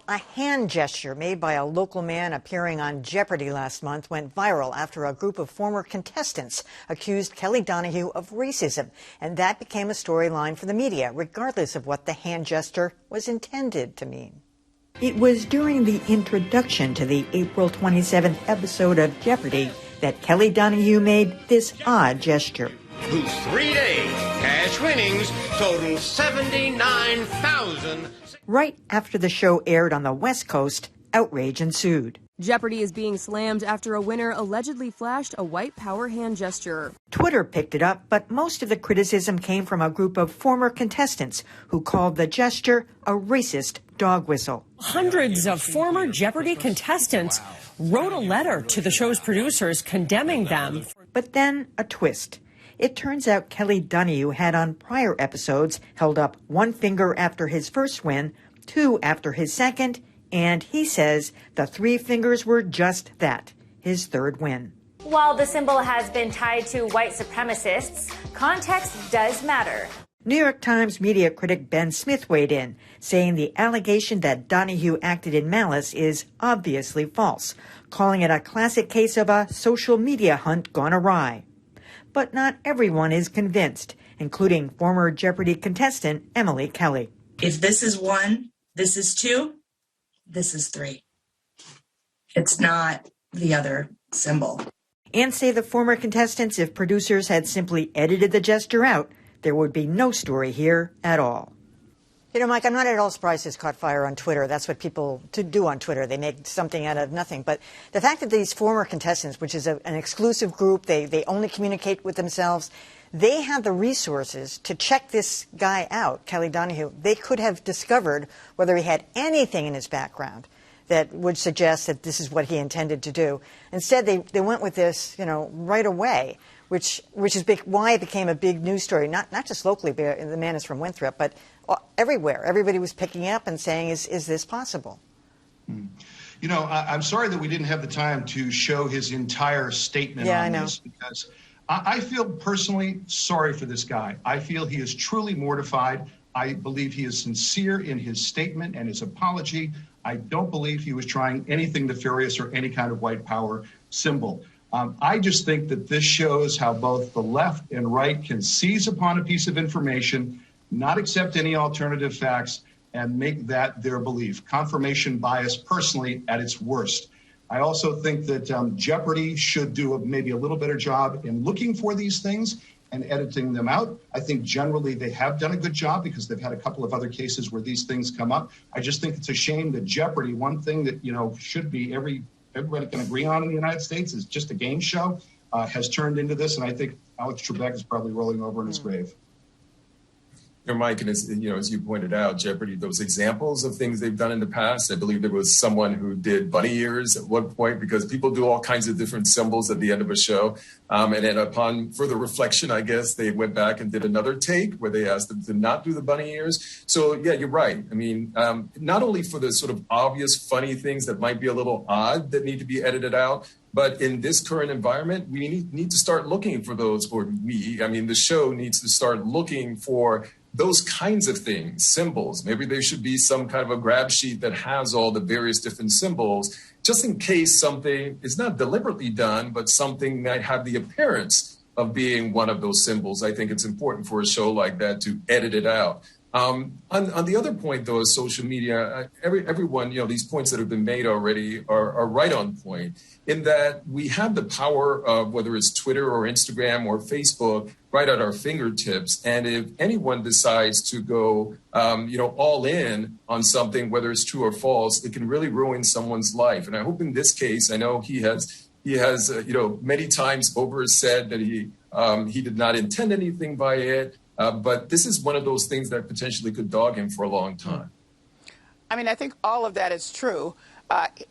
A hand gesture made by a local man appearing on Jeopardy last month went viral after a group of former contestants accused Kelly Donahue of racism. And that became a storyline for the media, regardless of what the hand gesture was intended to mean. It was during the introduction to the April 27th episode of Jeopardy that Kelly Donahue made this odd gesture. Whose 3-day cash winnings total $79,000. Right after the show aired on the West Coast, outrage ensued. Jeopardy is being slammed after a winner allegedly flashed a white power hand gesture. Twitter picked it up, but most of the criticism came from a group of former contestants who called the gesture a racist dog whistle. Hundreds of former Jeopardy contestants wrote a letter to the show's producers condemning them. But then a twist. It turns out Kelly Donahue had on prior episodes held up one finger after his first win, two after his second, and he says the three fingers were just that, his third win. While the symbol has been tied to white supremacists, context does matter. New York Times media critic Ben Smith weighed in, saying the allegation that Donahue acted in malice is obviously false, calling it a classic case of a social media hunt gone awry. But not everyone is convinced, including former Jeopardy contestant Emily Kelly. If this is one, this is two, this is three. It's not the other symbol. And say the former contestants, if producers had simply edited the gesture out, there would be no story here at all. You know, Mike, I'm not at all surprised this caught fire on Twitter. That's what people do on Twitter. They make something out of nothing. But the fact that these former contestants, which is an exclusive group, they only communicate with themselves, they have the resources to check this guy out, Kelly Donahue. They could have discovered whether he had anything in his background that would suggest that this is what he intended to do. Instead, they went with this, right away, which is why it became a big news story, not just locally, but the man is from Winthrop, but everywhere. Everybody was picking up and saying, is this possible? I'm sorry that we didn't have the time to show his entire statement on this, because I feel personally sorry for this guy. I feel he is truly mortified. I believe he is sincere in his statement and his apology. I don't believe he was trying anything nefarious or any kind of white power symbol. I just think that this shows how both the left and right can seize upon a piece of information, not accept any alternative facts, and make that their belief. Confirmation bias, personally, at its worst. I also think that Jeopardy should do maybe a little better job in looking for these things and editing them out. I think generally they have done a good job because they've had a couple of other cases where these things come up. I just think it's a shame that Jeopardy, one thing that, should be everybody can agree on in the United States is just a game show, has turned into this. And I think Alex Trebek is probably rolling over in his grave. Mike, and as you pointed out, Jeopardy, those examples of things they've done in the past, I believe there was someone who did bunny ears at one point, because people do all kinds of different symbols at the end of a show. And then upon further reflection, I guess they went back and did another take where they asked them to not do the bunny ears. So, yeah, you're right. I mean, not only for the sort of obvious funny things that might be a little odd that need to be edited out, but in this current environment, we need to start looking for those, the show needs to start looking for those kinds of things, symbols. Maybe there should be some kind of a grab sheet that has all the various different symbols, just in case something is not deliberately done, but something might have the appearance of being one of those symbols. I think it's important for a show like that to edit it out. On the other point, though, is social media. Everyone, these points that have been made already are right on point, in that we have the power of, whether it's Twitter or Instagram or Facebook, right at our fingertips. And if anyone decides to go, all in on something, whether it's true or false, it can really ruin someone's life. And I hope in this case, I know he has many times over said that he did not intend anything by it. But this is one of those things that potentially could dog him for a long time. I mean, I think all of that is true.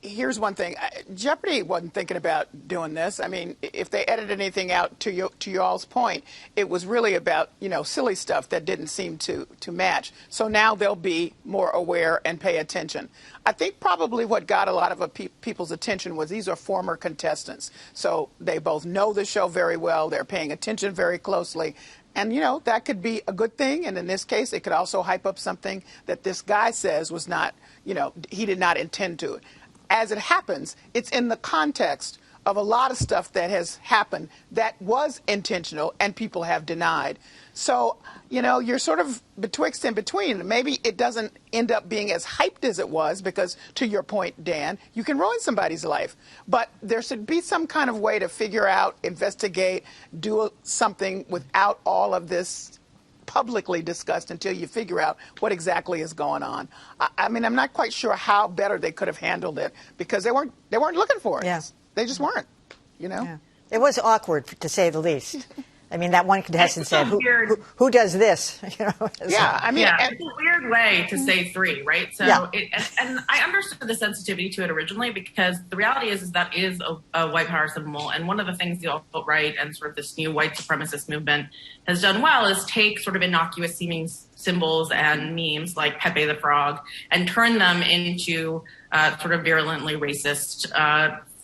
Here's one thing. Jeopardy wasn't thinking about doing this. I mean, if they edited anything out, to y'all's point, it was really about, silly stuff that didn't seem to match. So now they'll be more aware and pay attention. I think probably what got a lot of people's attention was these are former contestants. So they both know the show very well. They're paying attention very closely. And, that could be a good thing. And in this case, it could also hype up something that this guy says was not he did not intend to. As it happens, it's in the context of a lot of stuff that has happened that was intentional and people have denied. So, you're sort of betwixt and between. Maybe it doesn't end up being as hyped as it was because, to your point, Dan, you can ruin somebody's life. But there should be some kind of way to figure out, investigate, do something without all of this publicly discussed until you figure out what exactly is going on. I mean, I'm not quite sure how better they could have handled it because they weren't looking for it. Yeah. They just weren't, Yeah. It was awkward, to say the least. I mean, that one contestant said, who does this? Yeah, I mean, it's a weird way to say 3, right? So, and I understood the sensitivity to it originally because the reality is that is a white power symbol. And one of the things the alt-right and sort of this new white supremacist movement has done well is take sort of innocuous seeming symbols and memes like Pepe the Frog and turn them into sort of virulently racist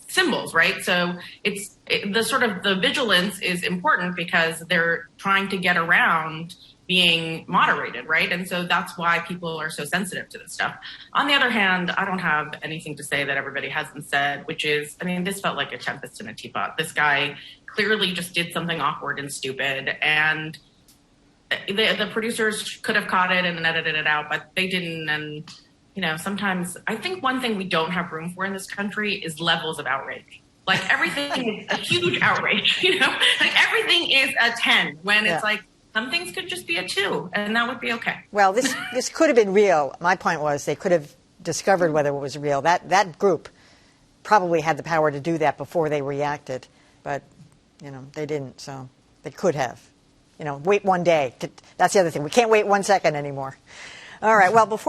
symbols, right? So the vigilance is important because they're trying to get around being moderated, right? And so that's why people are so sensitive to this stuff. On the other hand, I don't have anything to say that everybody hasn't said, which is, I mean, this felt like a tempest in a teapot. This guy clearly just did something awkward and stupid, and the producers could have caught it and edited it out, but they didn't. And sometimes I think one thing we don't have room for in this country is levels of outrage. Like everything is a huge outrage, like everything is a 10 when it's like some things could just be a 2 and that would be okay. Well, this could have been real. My point was they could have discovered whether it was real. That group probably had the power to do that before they reacted, but they didn't. So they could have. Wait one day. That's the other thing. We can't wait 1 second anymore. All right. Well, before